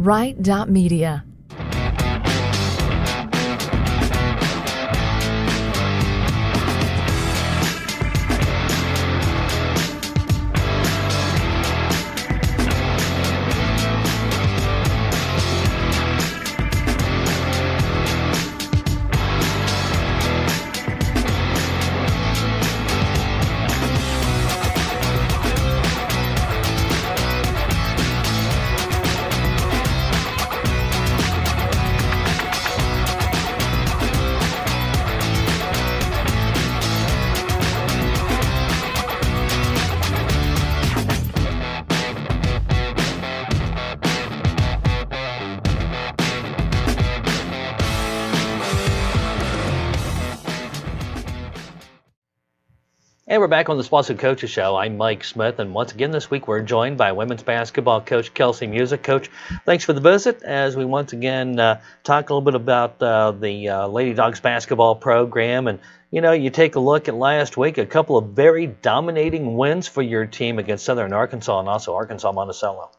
Right.media. And we're back on the SWOSU Coaches Show. I'm Mike Smith, and once again this week we're joined by women's basketball coach Kelsi Musick. Coach, thanks for the visit as we once again talk a little bit about the Lady Dogs basketball program. And, you know, you take a look at last week, a couple of very dominating wins for your team against Southern Arkansas and also Arkansas Monticello.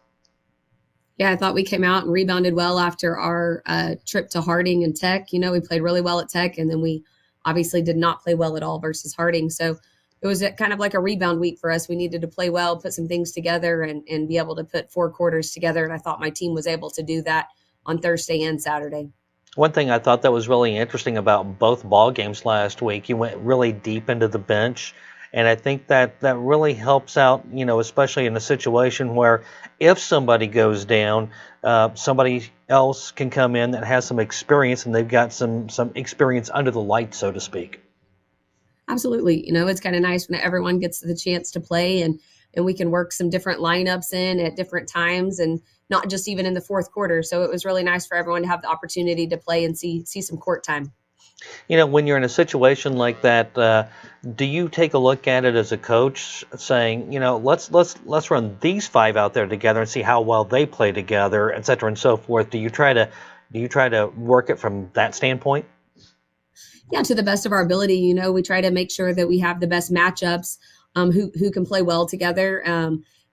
Yeah, I thought we came out and rebounded well after our trip to Harding and Tech. You know, we played really well at Tech, and then we obviously did not play well at all versus Harding. So it was kind of like a rebound week for us. We needed to play well, put some things together, and be able to put four quarters together. And I thought my team was able to do that on Thursday and Saturday. One thing I thought that was really interesting about both ball games last week, you went really deep into the bench. And I think that really helps out, you know, especially in a situation where if somebody goes down, somebody else can come in that has some experience, and they've got some experience under the lights, so to speak. Absolutely. You know, it's kind of nice when everyone gets the chance to play and we can work some different lineups in at different times and not just even in the fourth quarter. So it was really nice for everyone to have the opportunity to play and see some court time. You know, when you're in a situation like that, do you take a look at it as a coach saying, you know, let's run these five out there together and see how well they play together, et cetera, and so forth? Do you try to work it from that standpoint? Yeah, to the best of our ability. You know, we try to make sure that we have the best matchups, who can play well together.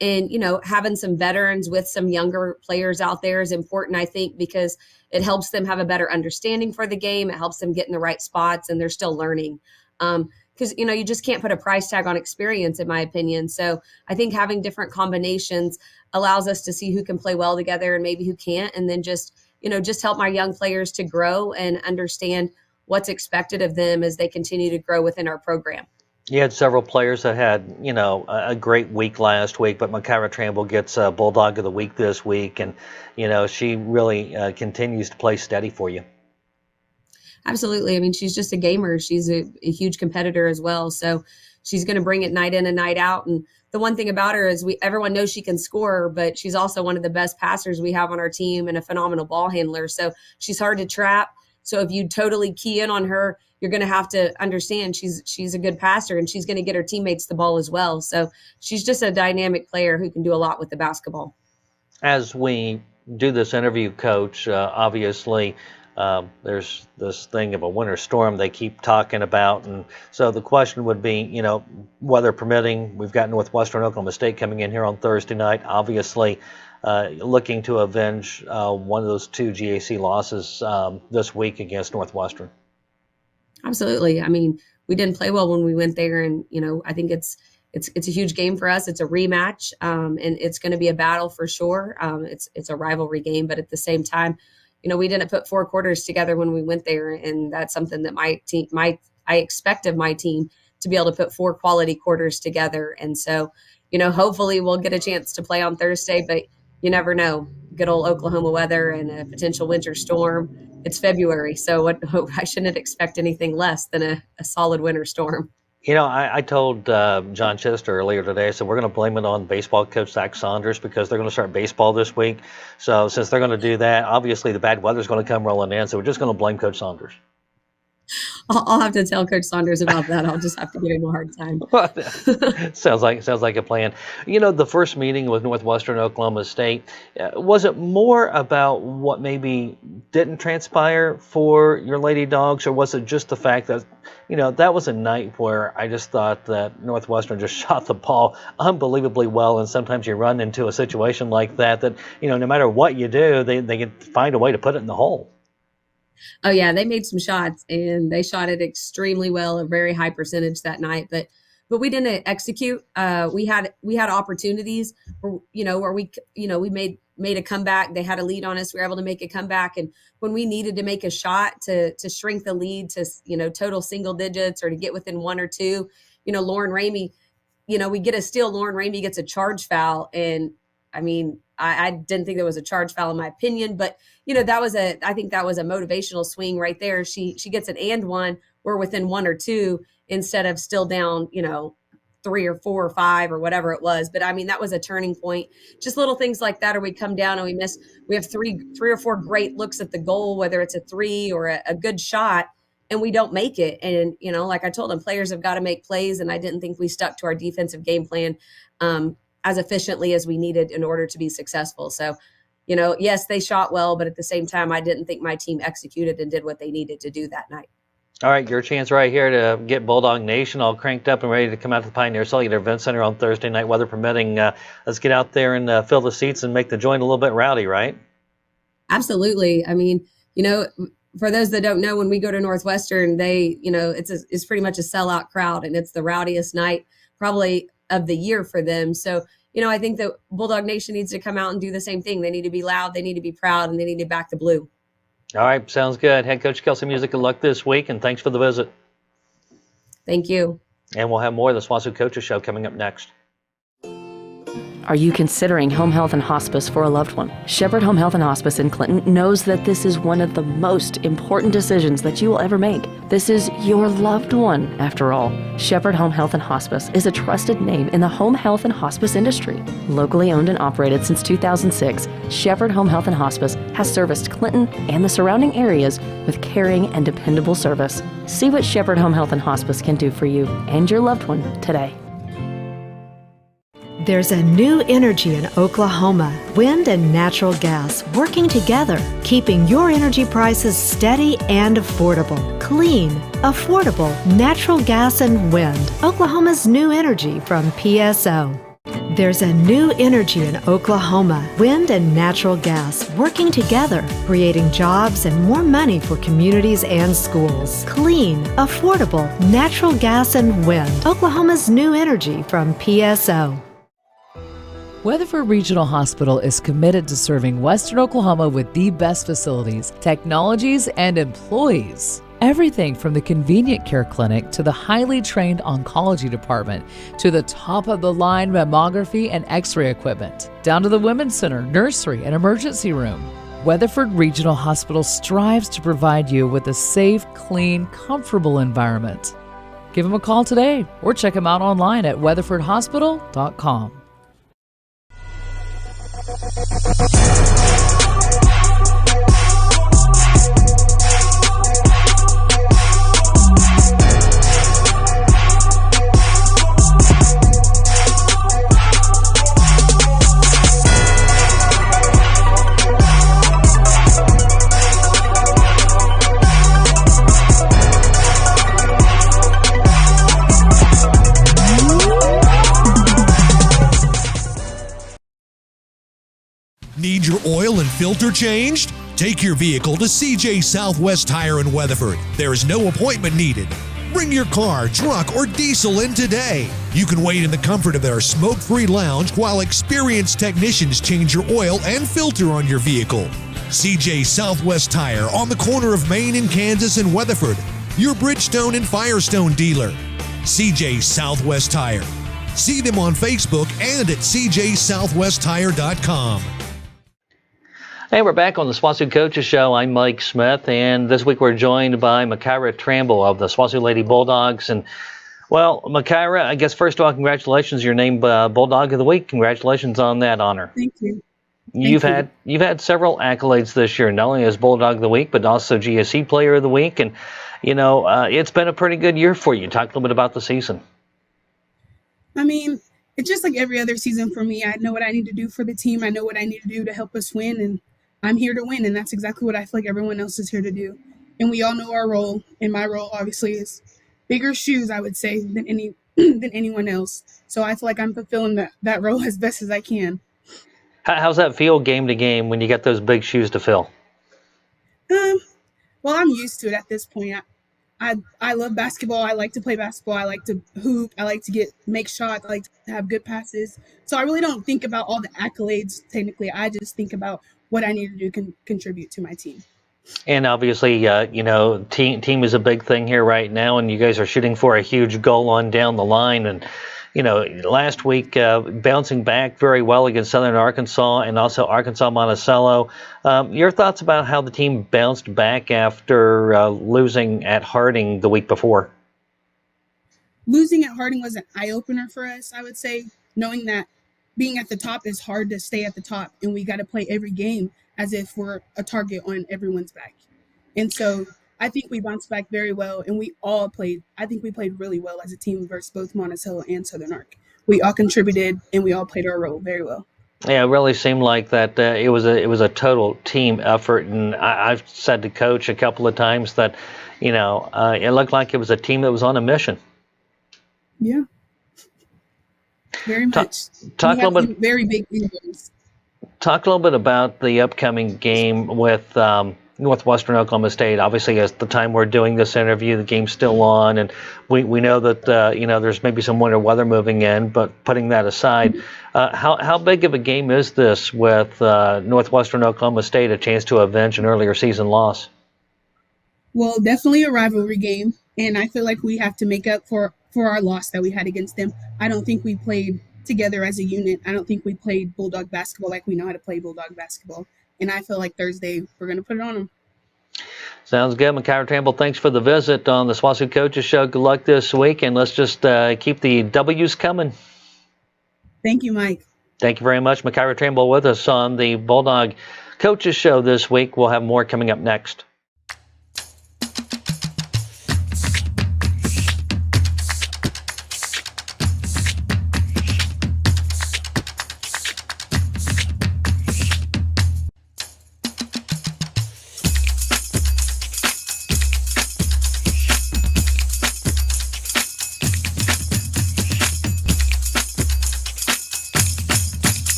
And, you know, having some veterans with some younger players out there is important, I think, because it helps them have a better understanding for the game. It helps them get in the right spots, and they're still learning. Because, you know, you just can't put a price tag on experience, in my opinion. So I think having different combinations allows us to see who can play well together and maybe who can't. And then just help my young players to grow and understand what's expected of them as they continue to grow within our program. You had several players that had, you know, a great week last week, but Makyra Tramble gets Bulldog of the Week this week, and, you know, she really continues to play steady for you. Absolutely. I mean, she's just a gamer. She's a huge competitor as well. So she's going to bring it night in and night out. And the one thing about her is everyone knows she can score, but she's also one of the best passers we have on our team and a phenomenal ball handler. So she's hard to trap. So if you totally key in on her, you're going to have to understand she's a good passer, and she's going to get her teammates the ball as well. So she's just a dynamic player who can do a lot with the basketball. As we do this interview, Coach, obviously there's this thing of a winter storm they keep talking about. And so the question would be, you know, weather permitting, we've got Northwestern Oklahoma State coming in here on Thursday night, obviously looking to avenge one of those two GAC losses this week against Northwestern. Absolutely. I mean, we didn't play well when we went there, and, you know, I think it's a huge game for us. It's a rematch, and it's going to be a battle for sure. It's a rivalry game, but at the same time, you know, we didn't put four quarters together when we went there, and that's something that I expect of my team, to be able to put four quality quarters together. And so, you know, hopefully we'll get a chance to play on Thursday, but you never know. Good old Oklahoma weather and a potential winter storm. It's February, so I shouldn't expect anything less than a solid winter storm. You know, I told John Chester earlier today, I said, we're going to blame it on baseball coach Zach Saunders because they're going to start baseball this week. So since they're going to do that, obviously the bad weather's going to come rolling in, so we're just going to blame Coach Saunders. I'll have to tell Coach Saunders about that. I'll just have to give him a hard time. Sounds like a plan. The first meeting with Northwestern Oklahoma State, was it more about what maybe didn't transpire for your Lady Dogs, or was it just the fact that that was a night where I just thought that Northwestern just shot the ball unbelievably well, and sometimes you run into a situation like that no matter what you do, they can find a way to put it in the hole. Oh yeah, they made some shots and they shot it extremely well, a very high percentage that night. But we didn't execute. We had opportunities where we made a comeback. They had a lead on us. We were able to make a comeback, and when we needed to make a shot to shrink the lead to total single digits or to get within one or two, Lauren Ramey, we get a steal. Lauren Ramey gets a charge foul, and I mean, I didn't think there was a charge foul in my opinion, but I think that was a motivational swing right there. She gets an and one. We're within one or two instead of still down, 3 or 4 or 5 or whatever it was. But I mean, that was a turning point. Just little things like that, or we come down and we have three or four great looks at the goal, whether it's a three or a good shot, and we don't make it. And, like I told them, players have got to make plays. And I didn't think we stuck to our defensive game plan as efficiently as we needed in order to be successful. So, yes, they shot well, but at the same time, I didn't think my team executed and did what they needed to do that night. All right, your chance right here to get Bulldog Nation all cranked up and ready to come out to the Pioneer Cellular Event Center on Thursday night, weather permitting. Let's get out there and fill the seats and make the joint a little bit rowdy, right? Absolutely. I mean, for those that don't know, when we go to Northwestern, it's pretty much a sellout crowd, and it's the rowdiest night probably of the year for them. So, I think that Bulldog Nation needs to come out and do the same thing. They need to be loud, they need to be proud, and they need to back the blue. All right, sounds good. Head coach Kelsi Musick, good luck this week, and thanks for the visit. Thank you. And we'll have more of the SWOSU Coaches Show coming up next. Are you considering home health and hospice for a loved one? Shepherd Home Health and Hospice in Clinton knows that this is one of the most important decisions that you will ever make. This is your loved one, after all. Shepherd Home Health and Hospice is a trusted name in the home health and hospice industry. Locally owned and operated since 2006, Shepherd Home Health and Hospice has serviced Clinton and the surrounding areas with caring and dependable service. See what Shepherd Home Health and Hospice can do for you and your loved one today. There's a new energy in Oklahoma, wind and natural gas working together, keeping your energy prices steady and affordable. Clean, affordable, natural gas and wind. Oklahoma's new energy from PSO. There's a new energy in Oklahoma, wind and natural gas working together, creating jobs and more money for communities and schools. Clean, affordable, natural gas and wind. Oklahoma's new energy from PSO. Weatherford Regional Hospital is committed to serving Western Oklahoma with the best facilities, technologies, and employees. Everything from the convenient care clinic to the highly trained oncology department to the top-of-the-line mammography and x-ray equipment, down to the women's center, nursery, and emergency room. Weatherford Regional Hospital strives to provide you with a safe, clean, comfortable environment. Give them a call today or check them out online at weatherfordhospital.com. Need your oil and filter changed? Take your vehicle to CJ Southwest Tire in Weatherford. There is no appointment needed. Bring your car, truck, or diesel in today. You can wait in the comfort of their smoke-free lounge while experienced technicians change your oil and filter on your vehicle. CJ Southwest Tire on the corner of Main and Kansas in Weatherford. Your Bridgestone and Firestone dealer. CJ Southwest Tire. See them on Facebook and at cjsouthwesttire.com. Hey, we're back on the SWOSU Coaches Show. I'm Mike Smith, and this week we're joined by Makyra Tramble of the SWOSU Lady Bulldogs. And, well, Makyra, I guess first of all, congratulations. You're named Bulldog of the Week. Congratulations on that honor. Thank you. You've had several accolades this year, not only as Bulldog of the Week, but also GSC Player of the Week, and it's been a pretty good year for you. Talk a little bit about the season. I mean, it's just like every other season for me. I know what I need to do for the team. I know what I need to do to help us win, and I'm here to win, and that's exactly what I feel like everyone else is here to do. And we all know our role, and my role obviously is bigger shoes, I would say, than anyone else. So I feel like I'm fulfilling that role as best as I can. How's that feel game to game when you get those big shoes to fill? Well, I'm used to it at this point. I love basketball. I like to play basketball. I like to hoop. I like to make shots. I like to have good passes. So I really don't think about all the accolades technically. I just think about what I need to do contribute to my team. And obviously, team is a big thing here right now, and you guys are shooting for a huge goal on down the line. And last week, bouncing back very well against Southern Arkansas and also Arkansas Monticello. Your thoughts about how the team bounced back after losing at Harding the week before? Losing at Harding was an eye-opener for us, I would say, knowing that being at the top is hard to stay at the top, and we got to play every game as if we're a target on everyone's back. And so I think we bounced back very well, and we played really well as a team versus both Monticello and Southern Ark. We all contributed, and we all played our role very well. Yeah, it really seemed like that it was a total team effort, and I've said to Coach a couple of times that, it looked like it was a team that was on a mission. Yeah, very much. Talk a little bit. Very big injuries. Talk a little bit about the upcoming game with Northwestern Oklahoma State. Obviously, at the time we're doing this interview, the game's still on, and we know that there's maybe some winter weather moving in. But putting that aside, how big of a game is this with Northwestern Oklahoma State, a chance to avenge an earlier season loss? Well, definitely a rivalry game, and I feel like we have to make up for our loss that we had against them. I don't think we played together as a unit. I don't think we played Bulldog basketball like we know how to play Bulldog basketball. And I feel like Thursday we're going to put it on them. Sounds good. Makyra Tramble, thanks for the visit on the SWOSU Coaches Show. Good luck this week, and let's just keep the W's coming. Thank you, Mike. Thank you very much. Makyra Tramble with us on the Bulldog Coaches Show this week. We'll have more coming up next.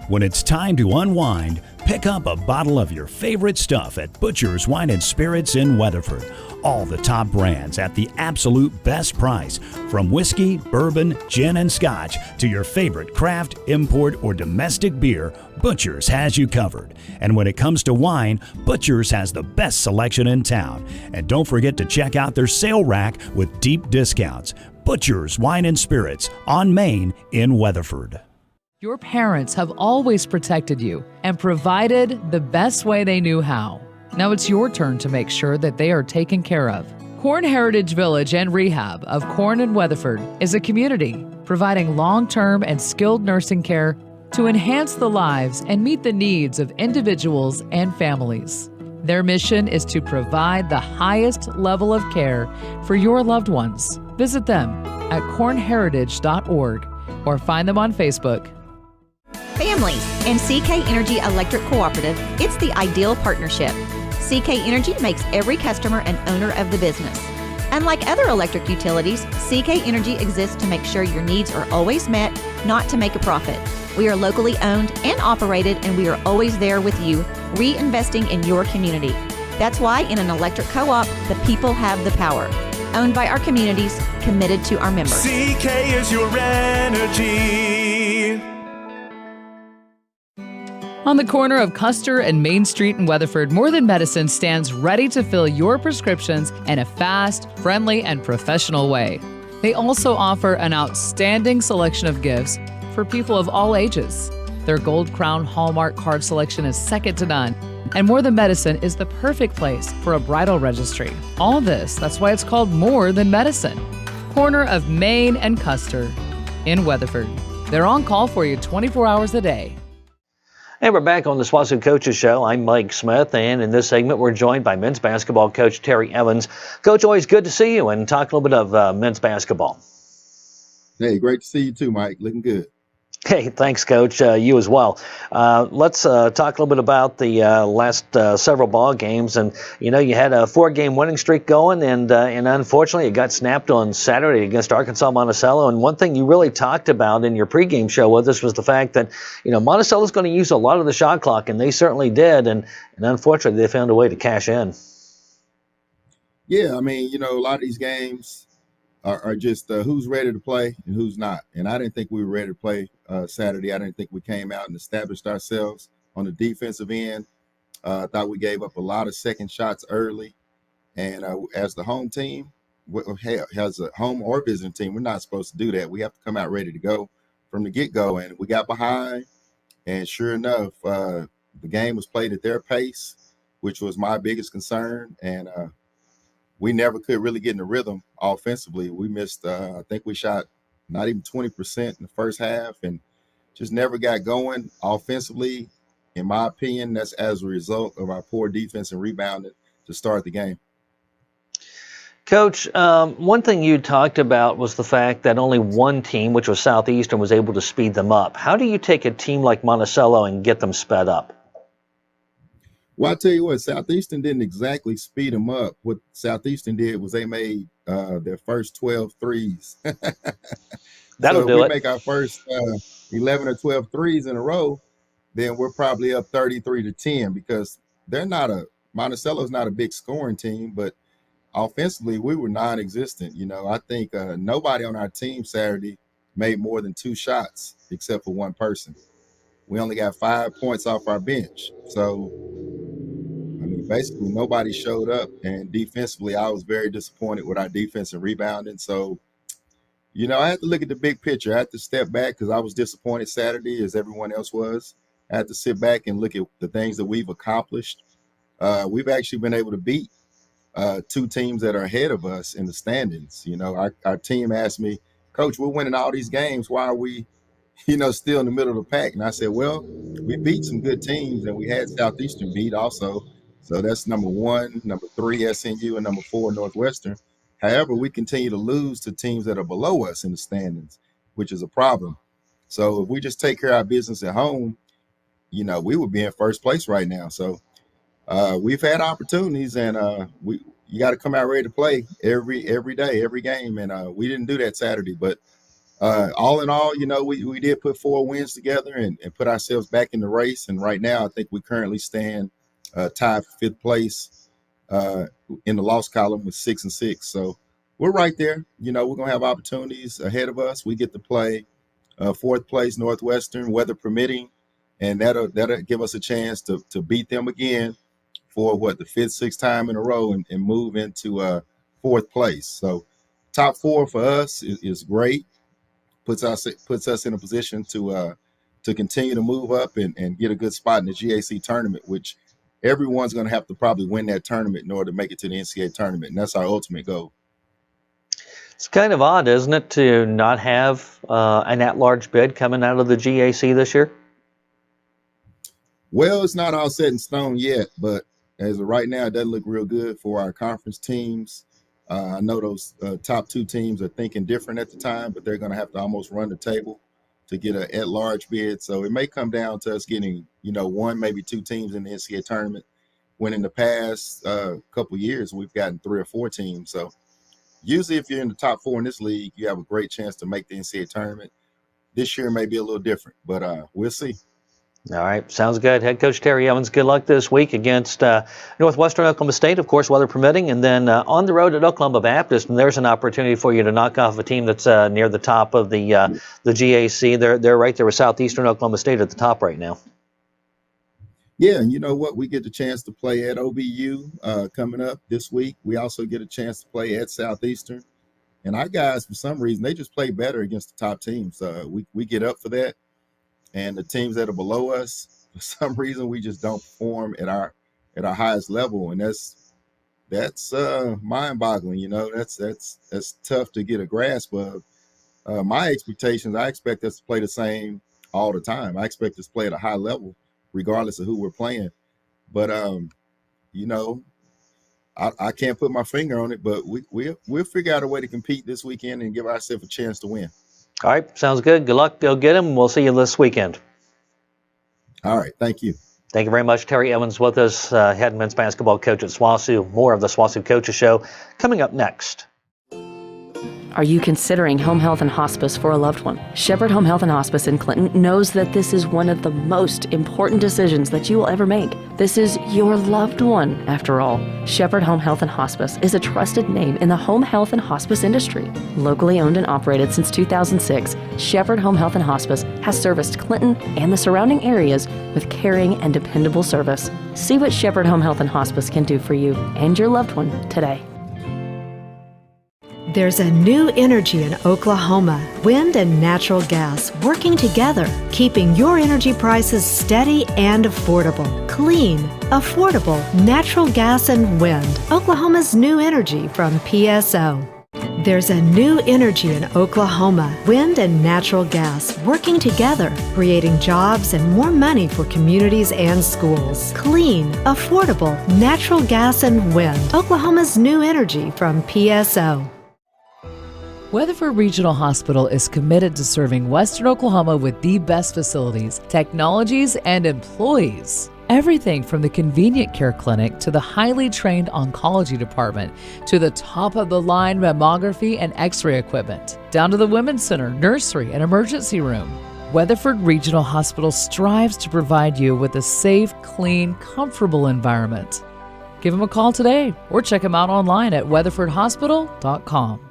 When it's time to unwind, pick up a bottle of your favorite stuff at Butcher's Wine and Spirits in Weatherford. All the top brands at the absolute best price. From whiskey, bourbon, gin, and scotch to your favorite craft, import, or domestic beer, Butcher's has you covered. And when it comes to wine, Butcher's has the best selection in town. And don't forget to check out their sale rack with deep discounts. Butcher's Wine and Spirits on Main in Weatherford. Your parents have always protected you and provided the best way they knew how. Now it's your turn to make sure that they are taken care of. Corn Heritage Village and Rehab of Corn and Weatherford is a community providing long-term and skilled nursing care to enhance the lives and meet the needs of individuals and families. Their mission is to provide the highest level of care for your loved ones. Visit them at cornheritage.org or find them on Facebook. Families and CK Energy Electric Cooperative, it's the ideal partnership. CK Energy makes every customer an owner of the business. Unlike other electric utilities, CK Energy exists to make sure your needs are always met, not to make a profit. We are locally owned and operated, and we are always there with you, reinvesting in your community. That's why in an electric co-op, the people have the power. Owned by our communities, committed to our members. CK is your energy. On the corner of Custer and Main Street in Weatherford, More Than Medicine stands ready to fill your prescriptions in a fast, friendly, and professional way. They also offer an outstanding selection of gifts for people of all ages. Their Gold Crown Hallmark card selection is second to none, and More Than Medicine is the perfect place for a bridal registry. All this, that's why it's called More Than Medicine. corner of Main and Custer in Weatherford. They're on call for you 24 hours a day. And we're back on the SWOSU Coaches Show. I'm Mike Smith, and in this segment, we're joined by men's basketball coach Terry Evans. Coach, always good to see you and talk a little bit of men's basketball. Hey, great to see you too, Mike. Looking good. Hey, thanks, Coach. You as well. Let's talk a little bit about the last several ball games. And, you had a 4-game winning streak going, and unfortunately it got snapped on Saturday against Arkansas Monticello. And one thing you really talked about in your pregame show with us was the fact that, Monticello's going to use a lot of the shot clock, and they certainly did. And unfortunately, they found a way to cash in. Yeah, a lot of these games are just who's ready to play and who's not. And I didn't think we were ready to play Saturday. I didn't think we came out and established ourselves on the defensive end. I thought we gave up a lot of second shots early. And as the home team, as a home or visiting team, we're not supposed to do that. We have to come out ready to go from the get-go. And we got behind. And sure enough, the game was played at their pace, which was my biggest concern. And we never could really get in the rhythm offensively. We missed, I think we shot not even 20% in the first half and just never got going offensively. In my opinion, that's as a result of our poor defense and rebounding to start the game. Coach, one thing you talked about was the fact that only one team, which was Southeastern, was able to speed them up. How do you take a team like Monticello and get them sped up? Well, I tell you what, Southeastern didn't exactly speed them up. What Southeastern did was they made their first 12 threes. That'll do it. If we make our first 11 or 12 threes in a row, then we're probably up 33-10 because Monticello's not a big scoring team, but offensively we were non-existent. I think nobody on our team Saturday made more than 2 shots except for one person. We only got 5 points off our bench. So basically nobody showed up, and defensively I was very disappointed with our defense and rebounding. So, I had to look at the big picture. I had to step back because I was disappointed Saturday as everyone else was. I had to sit back and look at the things that we've accomplished. We've actually been able to beat 2 teams that are ahead of us in the standings. Our team asked me, Coach, we're winning all these games. Why are we still in the middle of the pack? And I said, well, we beat some good teams, and we had Southeastern beat also. So that's number 1, number 3, SNU, and number 4, Northwestern. However, we continue to lose to teams that are below us in the standings, which is a problem. So if we just take care of our business at home, we would be in first place right now. So we've had opportunities, and you got to come out ready to play every day, every game. And we didn't do that Saturday, but all in all, we did put 4 wins together and put ourselves back in the race. And right now, I think we currently stand tied for 5th place in the loss column with 6-6. So we're right there. We're going to have opportunities ahead of us. We get to play 4th place Northwestern, weather permitting, and that'll give us a chance to beat them again for the 5th, 6th time in a row and move into 4th place. So top 4 for us is great. Puts us in a position to continue to move up and get a good spot in the GAC tournament, which everyone's going to have to probably win that tournament in order to make it to the NCAA tournament. And that's our ultimate goal. It's kind of odd, isn't it, to not have an at-large bid coming out of the GAC this year? Well, it's not all set in stone yet, but as of right now, it doesn't look real good for our conference teams. I know those top 2 teams are thinking different at the time, but they're going to have to almost run the table to get an at-large bid. So it may come down to us getting, 1, maybe 2 teams in the NCAA tournament, when in the past couple years, we've gotten 3 or 4 teams. So usually if you're in the top 4 in this league, you have a great chance to make the NCAA tournament. This year may be a little different, but we'll see. All right, sounds good. Head coach Terry Evans, good luck this week against Northwestern Oklahoma State, of course, weather permitting, and then on the road at Oklahoma Baptist. And there's an opportunity for you to knock off a team that's near the top of the GAC. They're right there with Southeastern Oklahoma State at the top right now. Yeah, and you know what? We get the chance to play at OBU coming up this week. We also get a chance to play at Southeastern. And our guys, for some reason, they just play better against the top teams. We get up for that. And the teams that are below us, for some reason, we just don't perform at our highest level. And that's that's mind-boggling. That's tough to get a grasp of. My expectations, I expect us to play the same all the time. I expect us to play at a high level, regardless of who we're playing. But you know, I can't put my finger on it, but we'll figure out a way to compete this weekend and give ourselves a chance to win. All right, sounds good. Good luck. Go get them. We'll see you this weekend. All right, thank you. Thank you very much. Terry Evans with us, head men's basketball coach at SWOSU. More of the SWOSU Coaches Show coming up next. Are you considering home health and hospice for a loved one? Shepherd Home Health and Hospice in Clinton knows that this is one of the most important decisions that you will ever make. This is your loved one, after all. Shepherd Home Health and Hospice is a trusted name in the home health and hospice industry. Locally owned and operated since 2006, Shepherd Home Health and Hospice has serviced Clinton and the surrounding areas with caring and dependable service. See what Shepherd Home Health and Hospice can do for you and your loved one today. There's a new energy in Oklahoma, wind and natural gas working together, keeping your energy prices steady and affordable. Clean, affordable natural gas and wind. Oklahoma's new energy from PSO. There's a new energy in Oklahoma, wind and natural gas working together, creating jobs and more money for communities and schools. Clean, affordable natural gas and wind. Oklahoma's new energy from PSO. Weatherford Regional Hospital is committed to serving Western Oklahoma with the best facilities, technologies, and employees. Everything from the convenient care clinic to the highly trained oncology department to the top-of-the-line mammography and x-ray equipment, down to the women's center, nursery, and emergency room. Weatherford Regional Hospital strives to provide you with a safe, clean, comfortable environment. Give them a call today or check them out online at weatherfordhospital.com.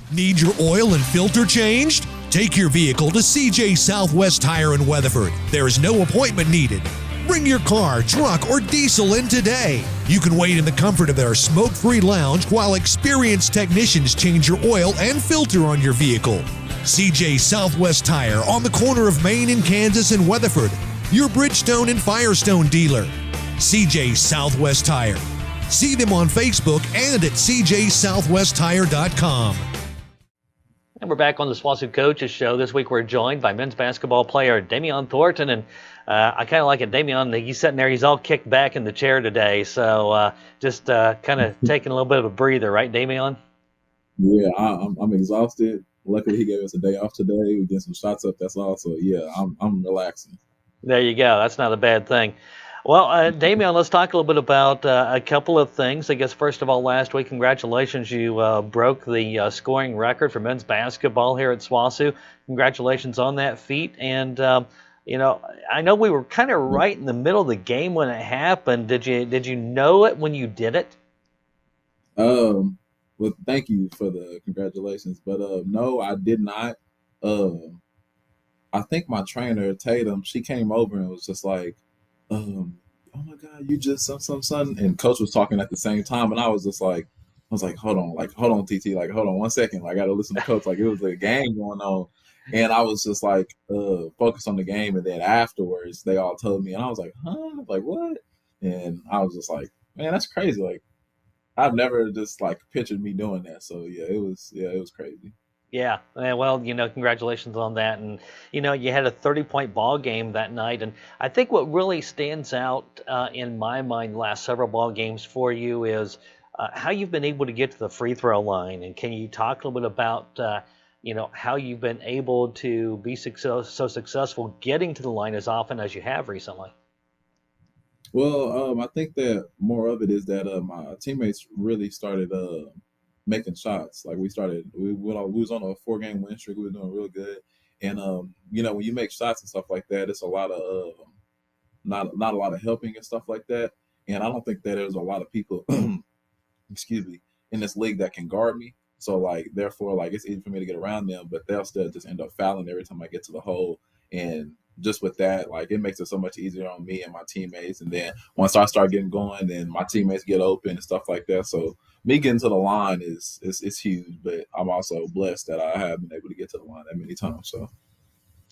Need your oil and filter changed? Take your vehicle to CJ Southwest Tire in Weatherford. There is no appointment needed. Bring your car, truck, or diesel in today. You can wait in the comfort of their smoke-free lounge while experienced technicians change your oil and filter on your vehicle. CJ Southwest Tire on the corner of Main and Kansas in Weatherford. Your Bridgestone and Firestone dealer. CJ Southwest Tire. See them on Facebook and at cjsouthwesttire.com. And we're back on the SWOSU Coaches Show. This week we're joined by men's basketball player Damion Thornton. And I kind of like it. Damion, he's sitting there. He's all kicked back in the chair today. So just kind of taking a little bit of a breather, right, Damion? Yeah, I'm exhausted. Luckily, he gave us a day off today. We get some shots up. That's all. So, yeah, I'm relaxing. There you go. That's not a bad thing. Well, Damion, let's talk a little bit about a couple of things. I guess, first of all, last week, congratulations. You broke the scoring record for men's basketball here at SWOSU. Congratulations on that feat. And, you know, I know we were kind of right in the middle of the game when it happened. Did you know it when you did it? Well, thank you for the congratulations. But, no, I did not. I think my trainer, Tatum, she came over and was just like, oh my God, you just some, and coach was talking at the same time, and I was like, hold on, TT, like, hold on 1 second, like, I gotta listen to coach, like, it was a game going on, and I was just like, focused on the game, and then afterwards, they all told me, and I was like, huh, like, what? And I was just like, man, that's crazy, like, I've never just, like, pictured me doing that, so, it was crazy. Yeah, well, you know, congratulations on that. And, you know, you had a 30-point ball game that night. And I think what really stands out in my mind the last several ball games for you is how you've been able to get to the free throw line. And can you talk a little bit about, you know, how you've been able to be so successful getting to the line as often as you have recently? Well, I think that more of it is that my teammates really started making shots. Like we was on a 4-game win streak. We were doing real good, and you know, when you make shots and stuff like that, it's a lot of not a lot of helping and stuff like that. and I don't think that there's a lot of people, excuse me, in this league that can guard me. So like, therefore, like it's easy for me to get around them, but they'll still just end up fouling every time I get to the hole. And just with that, like it makes it so much easier on me and my teammates. And then once I start getting going, then my teammates get open and stuff like that. So me getting to the line is huge, but I'm also blessed that I have been able to get to the line that many times. So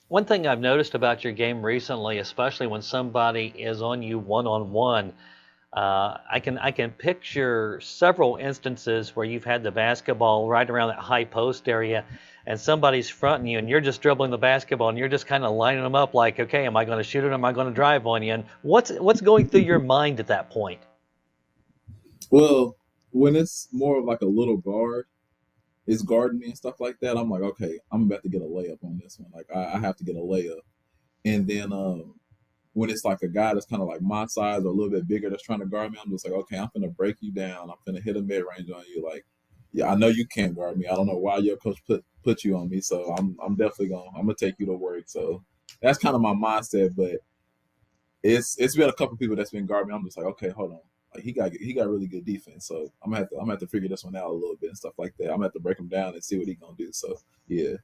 One thing I've noticed about your game recently, especially when somebody is on you one-on-one, I can picture several instances where you've had the basketball right around that high post area, and somebody's fronting you, and you're just dribbling the basketball, and you're just kind of lining them up like, okay, am I going to shoot it? Or am I going to drive on you? And what's going through your mind at that point? well, when it's more of like a little guard, is guarding me and stuff like that, I'm like, okay, I'm about to get a layup on this one. Like I have to get a layup. And then when it's like a guy that's kind of like my size or a little bit bigger that's trying to guard me, I'm just like, okay, I'm gonna break you down. I'm gonna hit a mid range on you. Like, yeah, I know you can't guard me. I don't know why your coach put you on me. So I'm definitely gonna take you to work. So that's kind of my mindset. But it's been a couple people that's been guarding me. I'm just like, okay, hold on. Like he got really good defense. So I'm gonna have to figure this one out a little bit and stuff like that. I'm gonna have to break him down and see what he's gonna do. So yeah.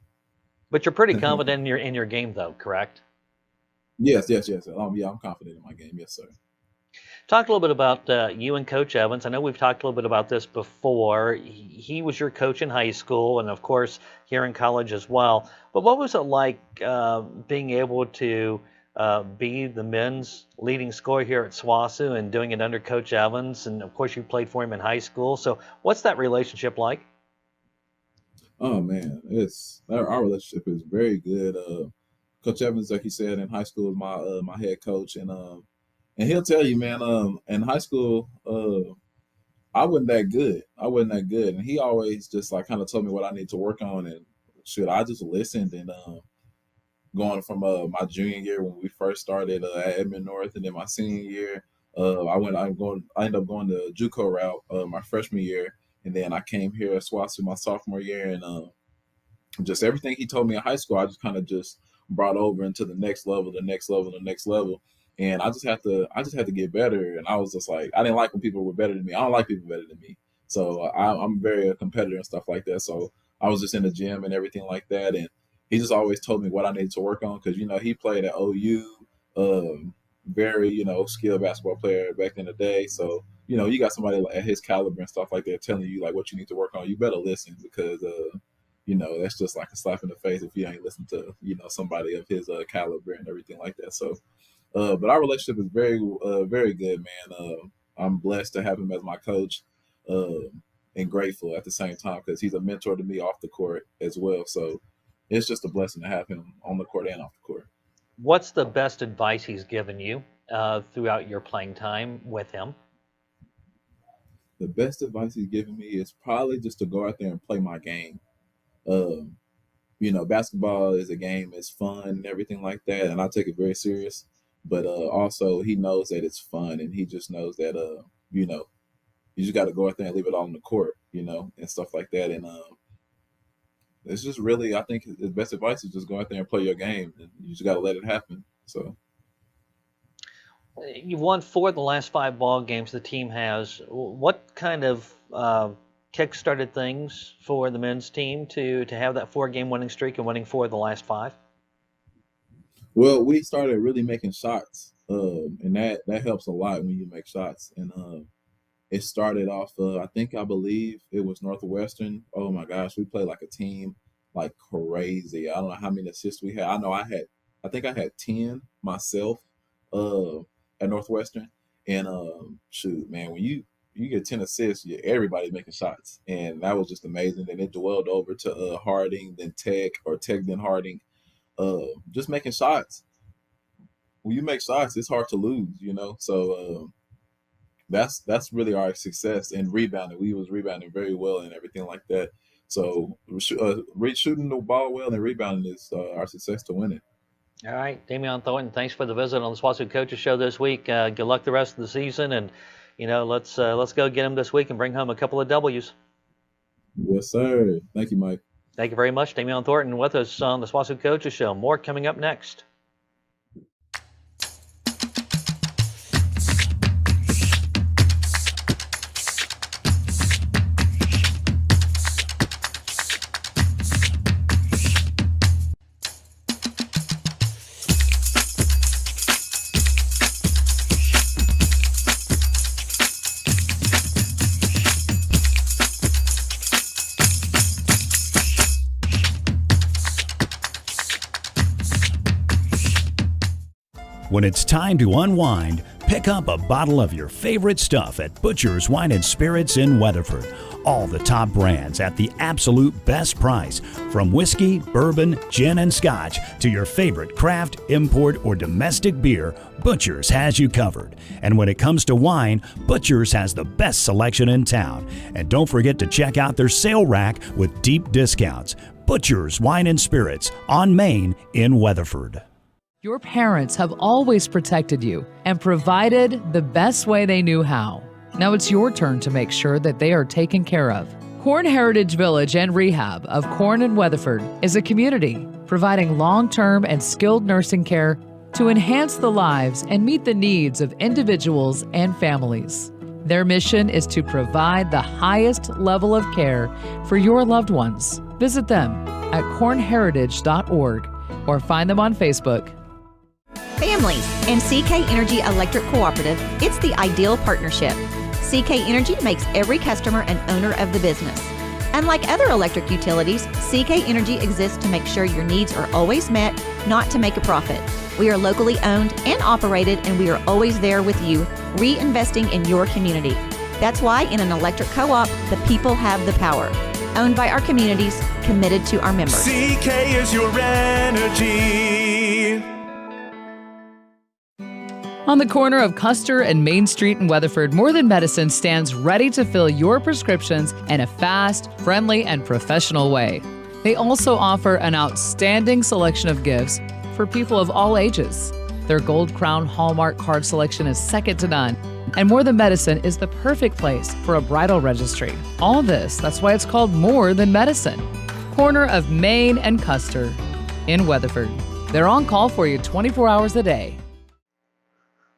But you're pretty confident in your game, though, correct? Yes. Yeah, I'm confident in my game. Yes, sir. Talk a little bit about you and Coach Evans. I know we've talked a little bit about this before. He was your coach in high school, and of course here in college as well. But what was it like being able to be the men's leading scorer here at SWOSU and doing it under Coach Evans? And of course you played for him in high school. So what's that relationship like? Oh man, it's our relationship is very good. Coach Evans, like you said, in high school was my head coach, and he'll tell you, man, in high school, I wasn't that good. And he always just like kind of told me what I need to work on, and shoot, I just listened. And going from my junior year when we first started at Edmond North, and then my senior year, I ended up going the JUCO route my freshman year, and then I came here at SWOSU my sophomore year, and just everything he told me in high school, I just kind of just brought over into the next level. And I just had to get better. And I was just like, I didn't like when people were better than me. I don't like people better than me. So I'm very a competitor and stuff like that. So I was just in the gym and everything like that. And he just always told me what I needed to work on. Cause he played at OU, very, skilled basketball player back in the day. So, you got somebody like at his caliber and stuff like that telling you like what you need to work on. You better listen because, that's just like a slap in the face if you ain't listen to, somebody of his caliber and everything like that. So, but our relationship is very, very good, man. I'm blessed to have him as my coach, and grateful at the same time because he's a mentor to me off the court as well. So it's just a blessing to have him on the court and off the court. What's the best advice he's given you throughout your playing time with him? The best advice he's given me is probably just to go out there and play my game. Basketball is a game, it's fun and everything like that, and I take it very serious. But also, he knows that it's fun, and he just knows that you just got to go out there and leave it all on the court, and stuff like that. And it's just really, I think his best advice is just go out there and play your game, and you just got to let it happen. So. You've won 4 of the last 5 ball games the team has. What kind of kick-started things for the men's team to have that 4-game winning streak and winning 4 of the last 5? Well, we started really making shots, and that helps a lot when you make shots. And it started off, I believe it was Northwestern. Oh my gosh, we played like a team like crazy. I don't know how many assists we had. I think I had 10 myself at Northwestern. And shoot, man, when you get 10 assists, everybody's making shots. And that was just amazing. And it dwelled over to Harding, then Tech, or Tech, then Harding. Just making shots. When you make shots, it's hard to lose, So that's really our success. And rebounding, we was rebounding very well and everything like that. So shooting the ball well and rebounding is our success to win it. All right, Damion Thornton, thanks for the visit on the SWOSU Coaches Show this week. Good luck the rest of the season, and let's go get them this week and bring home a couple of W's. Yes, sir. Thank you, Mike. Thank you very much, Damion Thornton, with us on the SWOSU Coaches Show. More coming up next. When it's time to unwind, pick up a bottle of your favorite stuff at Butcher's Wine and Spirits in Weatherford. All the top brands at the absolute best price. From whiskey, bourbon, gin, and scotch to your favorite craft, import, or domestic beer, Butcher's has you covered. And when it comes to wine, Butcher's has the best selection in town. And don't forget to check out their sale rack with deep discounts. Butcher's Wine and Spirits on Main in Weatherford. Your parents have always protected you and provided the best way they knew how. Now it's your turn to make sure that they are taken care of. Corn Heritage Village and Rehab of Corn and Weatherford is a community providing long-term and skilled nursing care to enhance the lives and meet the needs of individuals and families. Their mission is to provide the highest level of care for your loved ones. Visit them at cornheritage.org or find them on Facebook. Families and CK Energy Electric Cooperative, it's the ideal partnership. CK Energy makes every customer an owner of the business. Unlike other electric utilities, CK Energy exists to make sure your needs are always met, not to make a profit. We are locally owned and operated, and we are always there with you, reinvesting in your community. That's why in an electric co-op, the people have the power. Owned by our communities, committed to our members. CK is your energy. On the corner of Custer and Main Street in Weatherford, More Than Medicine stands ready to fill your prescriptions in a fast, friendly, and professional way. They also offer an outstanding selection of gifts for people of all ages. Their Gold Crown Hallmark card selection is second to none, and More Than Medicine is the perfect place for a bridal registry. All this, that's why it's called More Than Medicine. Corner of Main and Custer in Weatherford. They're on call for you 24 hours a day.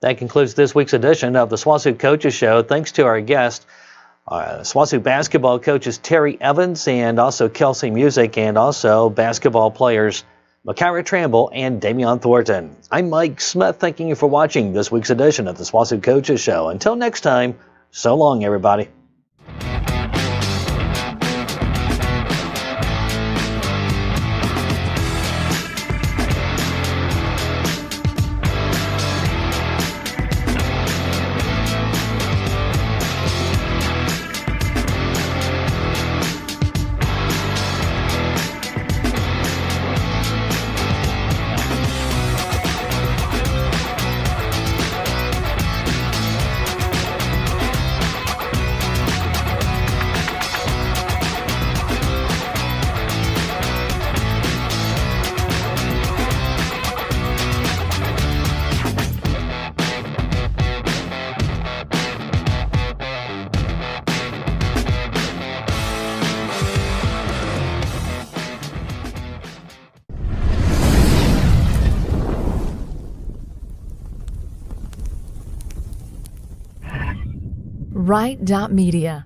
That concludes this week's edition of the SWOSU Coaches Show. Thanks to our guests, SWOSU basketball coaches Terry Evans and also Kelsi Musick, and also basketball players Makyra Tramble and Damion Thornton. I'm Mike Smith, thanking you for watching this week's edition of the SWOSU Coaches Show. Until next time, so long, everybody. Right.media.